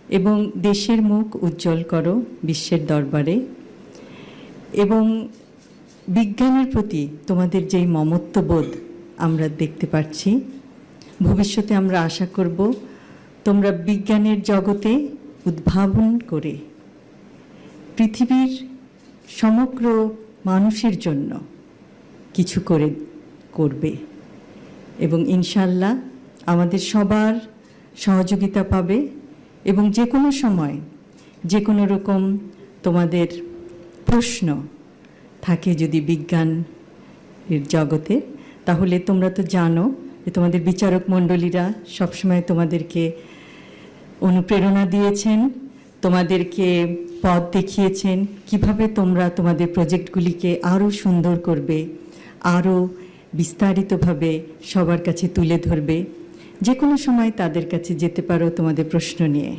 এবং দেশের মুখ উজ্জ্বল করো বিশ্বের দরবারে। এবং বিজ্ঞানের প্রতি তোমাদের যেই মমত্ববোধ আমরা দেখতে পাচ্ছি, ভবিষ্যতে আমরা আশা করব তোমরা বিজ্ঞানের জগতে উদ্ভাবন করে পৃথিবীর সমগ্র মানুষের জন্য কিছু করবে এবং ইনশাল্লাহ আমাদের সবার সহযোগিতা পাবে। এবং যে কোনো সময় যে কোনো রকম তোমাদের প্রশ্ন থাকে যদি বিজ্ঞানের জগতে, তাহলে তোমরা তো জানো যে তোমাদের বিচারক মণ্ডলীরা সবসময় তোমাদেরকে অনুপ্রেরণা দিয়েছেন, তোমাদেরকে পথ দেখিয়েছেন কিভাবে তোমরা তোমাদের প্রজেক্টগুলিকে আরও সুন্দর করবে, আরও বিস্তারিতভাবে সবার কাছে তুলে ধরবে। যে কোনো সময় তাদের কাছে যেতে পারো তোমাদের প্রশ্ন নিয়ে।